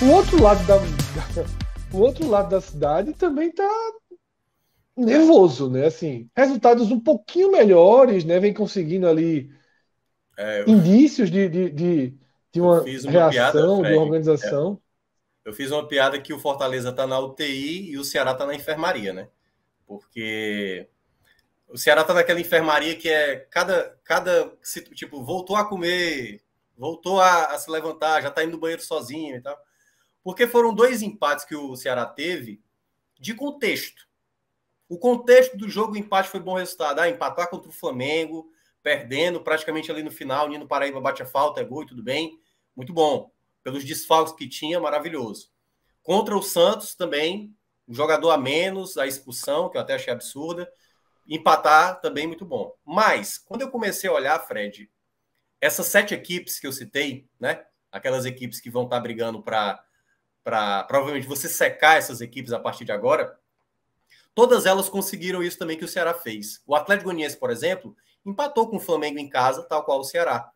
O outro lado o outro lado da cidade também está nervoso, né? Assim, resultados um pouquinho melhores, né? Vem conseguindo ali É, indícios de eu uma fiz uma piada, reação, de uma Fred. organização. Eu fiz uma piada que o Fortaleza tá na UTI e o Ceará tá na enfermaria, né? Porque o Ceará tá naquela enfermaria que é tipo, voltou a comer, voltou a se levantar, já tá indo no banheiro sozinho e tal. Porque foram dois empates que o Ceará teve de contexto. O contexto do jogo, o empate foi bom resultado. Empatar contra o Flamengo, perdendo praticamente ali no final, Nino Paraíba bate a falta, é gol e tudo bem. Muito bom. Pelos desfalques que tinha, maravilhoso. Contra o Santos também, um jogador a menos, a expulsão, que eu até achei absurda. Empatar também muito bom. Mas, quando eu comecei a olhar, Fred, essas 7 equipes que eu citei, né? Aquelas equipes que vão estar brigando para provavelmente você secar essas equipes a partir de agora, todas elas conseguiram isso também que o Ceará fez. O Atlético Goianiense, por exemplo, empatou com o Flamengo em casa, tal qual o Ceará.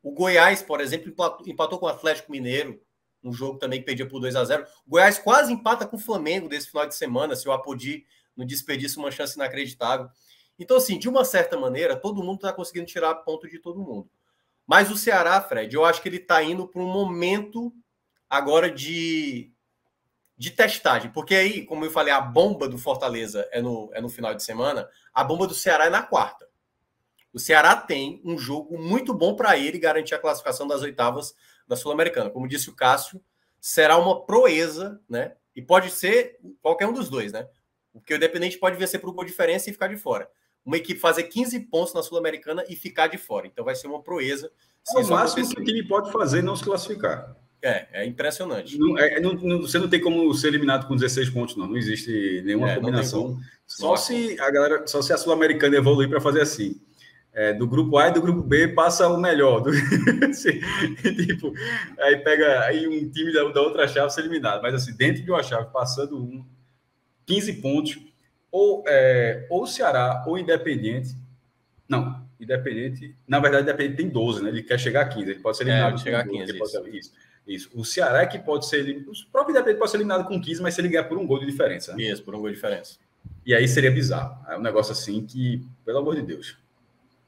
O Goiás, por exemplo, empatou com o Atlético Mineiro, um jogo também que perdia por 2-0. O Goiás quase empata com o Flamengo desse final de semana, se o Apodi não desperdiça uma chance inacreditável. Então, assim, de uma certa maneira, todo mundo está conseguindo tirar ponto de todo mundo. Mas o Ceará, Fred, eu acho que ele está indo para um momento agora de testagem, porque aí, como eu falei, a bomba do Fortaleza é no final de semana, a bomba do Ceará é na quarta. O Ceará tem um jogo muito bom para ele garantir a classificação das oitavas da Sul-Americana. Como disse o Cássio, será uma proeza, né? E pode ser qualquer um dos dois, né? Porque o Independente pode vencer por gol de diferença e ficar de fora. Uma equipe fazer 15 pontos na Sul-Americana e ficar de fora. Então vai ser uma proeza É se o isso máximo que o acontecer. time pode fazer não se classificar. É impressionante. Você não tem como ser eliminado com 16 pontos, não. Não existe nenhuma Não tem combinação. como. Só se a Sul-Americana evoluir para fazer assim. Do grupo A e do grupo B passa o melhor. Tipo, aí pega aí um time da outra chave ser eliminado. Mas assim, dentro de uma chave, passando 15 pontos, ou Ceará ou Independente. Não, Independente. Na verdade, Independente tem 12, né? Ele quer chegar a 15. Ele pode ser eliminado com Chegar a 12. 15, Pode ser, isso. O Ceará é que pode ser eliminado. O próprio Independente pode ser eliminado com 15, mas se ele ganhar por um gol de diferença. Né? Isso, por um gol de diferença. E aí seria bizarro. É um negócio assim que, pelo amor de Deus.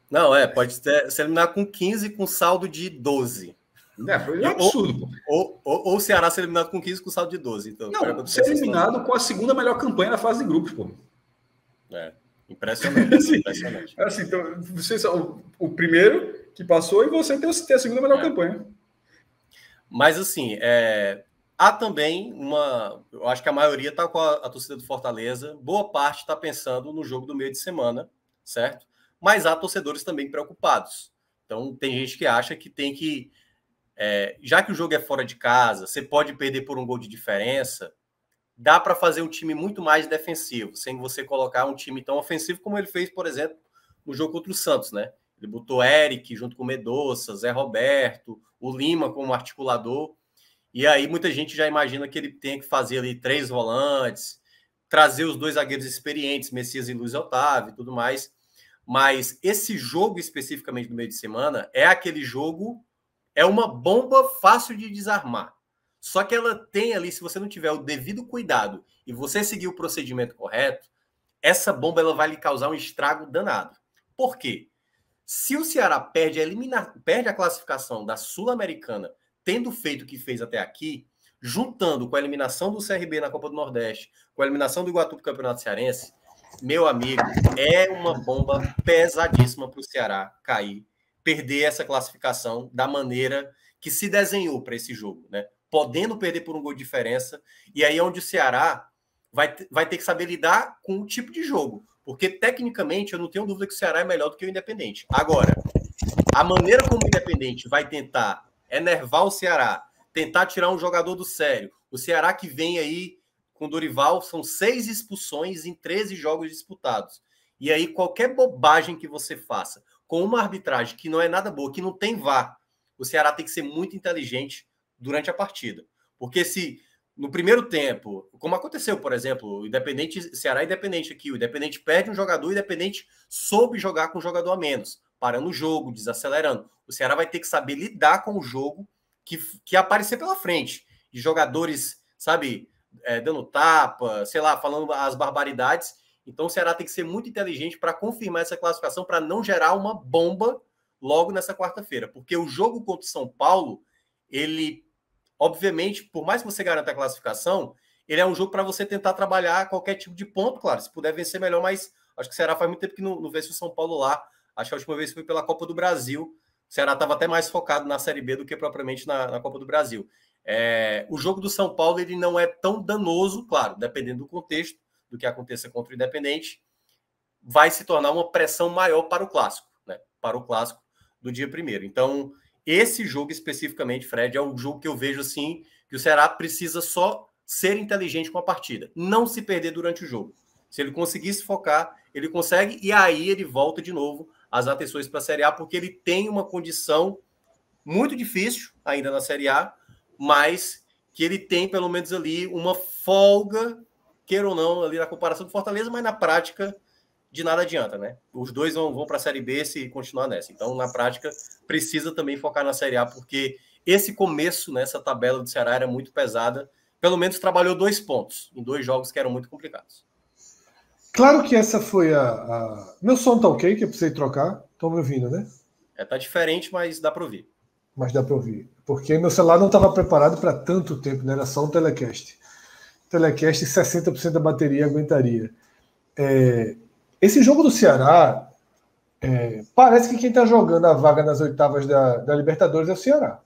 Não, pode ser eliminado com 15 com saldo de 12. Foi um absurdo. Ou o Ceará ser eliminado com 15 com saldo de 12. Então, não, ser eliminado com a segunda melhor campanha na fase de grupos, pô. Impressionante. Assim, impressionante. Assim, então, você o primeiro que passou e você tem a segunda melhor campanha. Mas, assim, há também eu acho que a maioria está com a torcida do Fortaleza, boa parte está pensando no jogo do meio de semana, certo? Mas há torcedores também preocupados. Então, tem gente que acha que tem que. Já que o jogo é fora de casa, você pode perder por um gol de diferença, dá para fazer um time muito mais defensivo, sem você colocar um time tão ofensivo como ele fez, por exemplo, no jogo contra o Santos, né? Ele botou Eric junto com o Medoça, Zé Roberto, o Lima como articulador, e aí muita gente já imagina que ele tem que fazer ali 3 volantes, trazer os 2 zagueiros experientes, Messias e Luiz Otávio e tudo mais. Mas esse jogo especificamente no meio de semana é aquele jogo, é uma bomba fácil de desarmar. Só que ela tem ali, se você não tiver o devido cuidado e você seguir o procedimento correto, essa bomba ela vai lhe causar um estrago danado. Por quê? Se o Ceará perde a classificação da Sul-Americana, tendo feito o que fez até aqui, juntando com a eliminação do CRB na Copa do Nordeste, com a eliminação do Iguatu para o Campeonato Cearense, meu amigo, é uma bomba pesadíssima para o Ceará cair, perder essa classificação da maneira que se desenhou para esse jogo, né? Podendo perder por um gol de diferença, e aí é onde o Ceará vai ter que saber lidar com o tipo de jogo, porque tecnicamente eu não tenho dúvida que o Ceará é melhor do que o Independente. Agora, a maneira como o Independente vai tentar enervar o Ceará, tentar tirar um jogador do sério, o Ceará que vem aí com o Dorival, são 6 expulsões em 13 jogos disputados. E aí qualquer bobagem que você faça com uma arbitragem que não é nada boa, que não tem VAR, o Ceará tem que ser muito inteligente durante a partida. Porque se no primeiro tempo, como aconteceu, por exemplo, o Independente, Ceará Independente aqui, o Independente perde um jogador, o Independente soube jogar com um jogador a menos, parando o jogo, desacelerando. O Ceará vai ter que saber lidar com o jogo que aparecer pela frente, de jogadores, sabe, dando tapa, sei lá, falando as barbaridades. Então o Ceará tem que ser muito inteligente para confirmar essa classificação, para não gerar uma bomba logo nessa quarta-feira. Porque o jogo contra o São Paulo, ele, obviamente, por mais que você garanta a classificação, ele é um jogo para você tentar trabalhar qualquer tipo de ponto, claro. Se puder vencer, melhor, mas acho que o Ceará faz muito tempo que não vence o São Paulo lá. Acho que a última vez foi pela Copa do Brasil. O Ceará estava até mais focado na Série B do que propriamente na Copa do Brasil. O jogo do São Paulo ele não é tão danoso, claro, dependendo do contexto, do que aconteça contra o Independente, vai se tornar uma pressão maior para o Clássico, né? Para o Clássico do dia 1º. Então, esse jogo especificamente, Fred, é um jogo que eu vejo assim, que o Ceará precisa só ser inteligente com a partida, não se perder durante o jogo. Se ele conseguir se focar, ele consegue, e aí ele volta de novo às atenções para a Série A, porque ele tem uma condição muito difícil ainda na Série A, mas que ele tem pelo menos ali uma folga, queira ou não, ali na comparação com Fortaleza, mas na prática de nada adianta, né? Os dois vão para a Série B se continuar nessa. Então, na prática, precisa também focar na Série A, porque esse começo nessa tabela do Ceará era muito pesada. Pelo menos trabalhou 2 pontos em 2 jogos que eram muito complicados. Claro que essa foi a... Meu som tá ok, que eu precisei trocar. Estão me ouvindo, né? Tá diferente, mas dá para ouvir. Mas dá para ouvir. Porque meu celular não estava preparado para tanto tempo, né? Era só um telecast. Telecast, 60% da bateria aguentaria. Esse jogo do Ceará, parece que quem está jogando a vaga nas oitavas da Libertadores é o Ceará.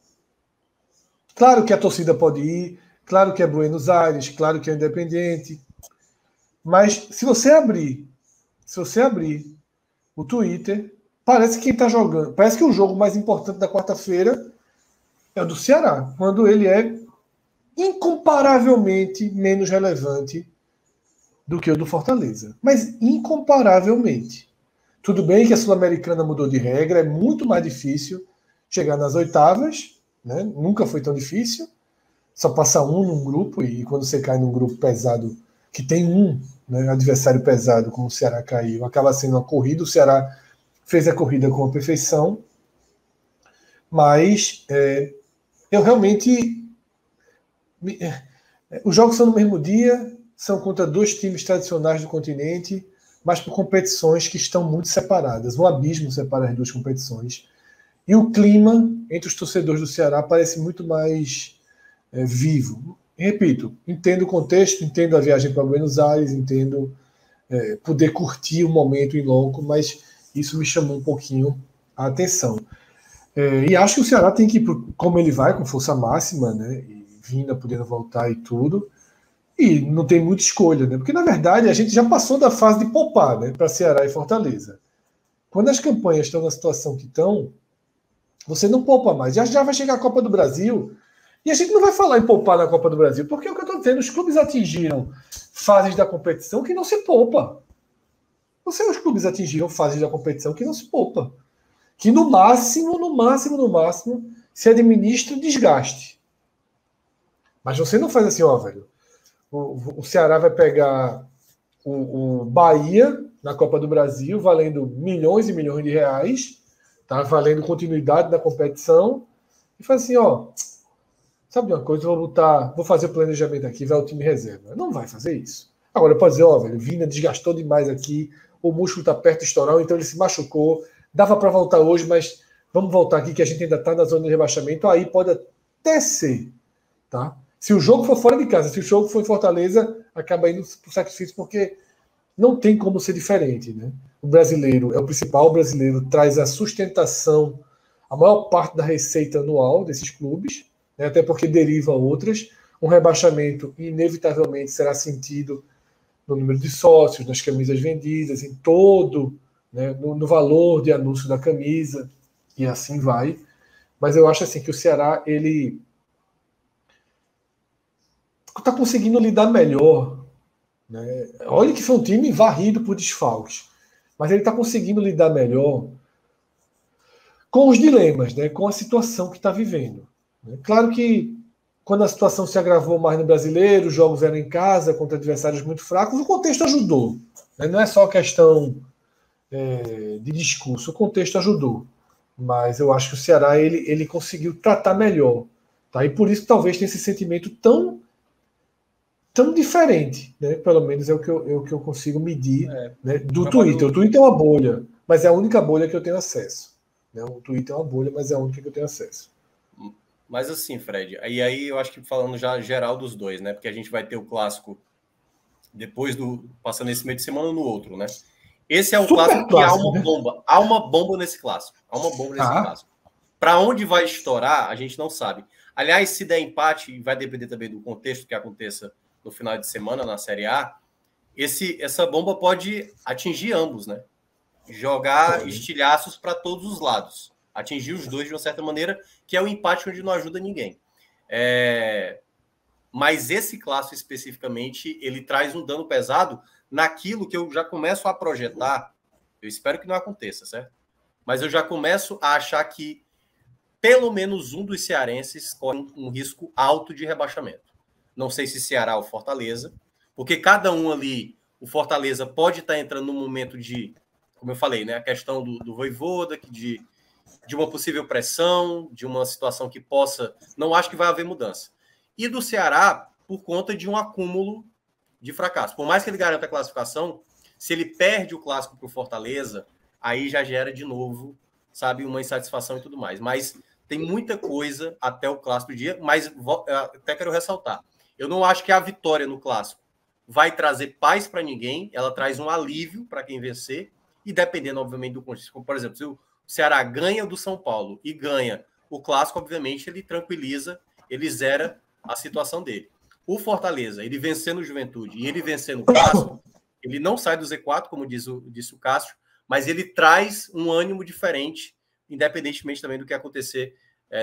Claro que a torcida pode ir, claro que é Buenos Aires, claro que é Independente, mas se você abrir o Twitter, parece que quem está jogando, parece que o jogo mais importante da quarta-feira é o do Ceará, quando ele é incomparavelmente menos relevante do que o do Fortaleza. Mas incomparavelmente. Tudo bem que a Sul-Americana mudou de regra, é muito mais difícil chegar nas oitavas, né? Nunca foi tão difícil. Só passa um num grupo, e quando você cai num grupo pesado, que tem um, né, adversário pesado, como o Ceará caiu, acaba sendo uma corrida. O Ceará fez a corrida com a perfeição, mas eu realmente... Os jogos são no mesmo dia, são contra 2 times tradicionais do continente, mas por competições que estão muito separadas. Um abismo separa as 2 competições. E o clima entre os torcedores do Ceará parece muito mais vivo. Repito, entendo o contexto, entendo a viagem para Buenos Aires, entendo poder curtir o momento em loco, mas isso me chamou um pouquinho a atenção. E acho que o Ceará tem que ir, como ele vai, com força máxima, né? E Vina podendo voltar e tudo. E não tem muita escolha, né? Porque, na verdade, a gente já passou da fase de poupar, né, para Ceará e Fortaleza. Quando as campanhas estão na situação que estão, você não poupa mais. Já vai chegar a Copa do Brasil, e a gente não vai falar em poupar na Copa do Brasil, porque é o que eu estou dizendo, os clubes atingiram fases da competição que não se poupa. Os clubes atingiram fases da competição que não se poupa. Que no máximo, se administra desgaste. Mas você não faz assim, ó, velho. O Ceará vai pegar o Bahia na Copa do Brasil, valendo milhões e milhões de reais, tá? Valendo continuidade na competição, e faz assim, ó, sabe de uma coisa, vou fazer o planejamento aqui, vai o time reserva. Não vai fazer isso. Agora pode dizer, ó, velho, Vina desgastou demais aqui, o músculo tá perto de estourar, então ele se machucou, dava para voltar hoje, mas vamos voltar aqui que a gente ainda tá na zona de rebaixamento, aí pode até ser, tá? Se o jogo for fora de casa, se o jogo for em Fortaleza, acaba indo para o sacrifício, porque não tem como ser diferente, né? O brasileiro é o principal, o brasileiro traz a sustentação, a maior parte da receita anual desses clubes, né? Até porque deriva outras. Um rebaixamento, inevitavelmente, será sentido no número de sócios, nas camisas vendidas, em todo, né? no valor de anúncio da camisa, e assim vai. Mas eu acho assim que o Ceará, ele está conseguindo lidar melhor, né? Olha que foi um time varrido por desfalques, mas ele está conseguindo lidar melhor com os dilemas, né? Com a situação que está vivendo, né? Claro que quando a situação se agravou mais no brasileiro, os jogos eram em casa, contra adversários muito fracos, o contexto ajudou, né? Não é só questão de discurso, o contexto ajudou. Mas eu acho que o Ceará ele conseguiu tratar melhor Tá? E por isso talvez tenha esse sentimento tão diferente, né? Pelo menos é o que eu consigo medir, né? Do Twitter. O Twitter é uma bolha, mas é a única bolha que eu tenho acesso. Né? O Twitter é uma bolha, mas é a única que eu tenho acesso. Mas assim, Fred, e aí eu acho que falando já geral dos dois, né? Porque a gente vai ter o clássico depois passando esse meio de semana no outro, né? Esse é um clássico que há uma bomba. Há uma bomba nesse clássico. Há uma bomba nesse clássico. Para onde vai estourar, a gente não sabe. Aliás, se der empate, vai depender também do contexto que aconteça no final de semana na Série A, essa bomba pode atingir ambos, né? Jogar estilhaços para todos os lados. Atingir os dois de uma certa maneira, que é o empate onde não ajuda ninguém. Mas esse clássico especificamente, ele traz um dano pesado naquilo que eu já começo a projetar. Eu espero que não aconteça, certo? Mas eu já começo a achar que pelo menos um dos cearenses corre um risco alto de rebaixamento. Não sei se Ceará ou Fortaleza, porque cada um ali, o Fortaleza pode estar entrando num momento de, como eu falei, né, a questão do Vojvoda, de uma possível pressão, de uma situação que possa... Não acho que vai haver mudança. E do Ceará, por conta de um acúmulo de fracasso. Por mais que ele garanta a classificação, se ele perde o clássico para o Fortaleza, aí já gera de novo, sabe, uma insatisfação e tudo mais. Mas tem muita coisa até o clássico do dia, mas até quero ressaltar. Eu não acho que a vitória no clássico vai trazer paz para ninguém, ela traz um alívio para quem vencer, e dependendo, obviamente, do contexto. Como, por exemplo, se o Ceará ganha do São Paulo e ganha o clássico, obviamente, ele tranquiliza, ele zera a situação dele. O Fortaleza, ele vencendo o Juventude e ele vencendo o clássico, ele não sai do Z4, como disse o Cássio, mas ele traz um ânimo diferente, independentemente também do que acontecer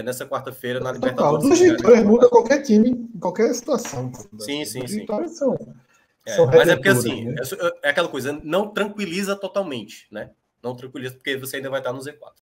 nessa quarta-feira na Libertadores. Duas vitórias muda qualquer time, em qualquer situação. Sim. Vitórias são mas é porque assim, né? É aquela coisa, não tranquiliza totalmente, né? Não tranquiliza, porque você ainda vai estar no Z4.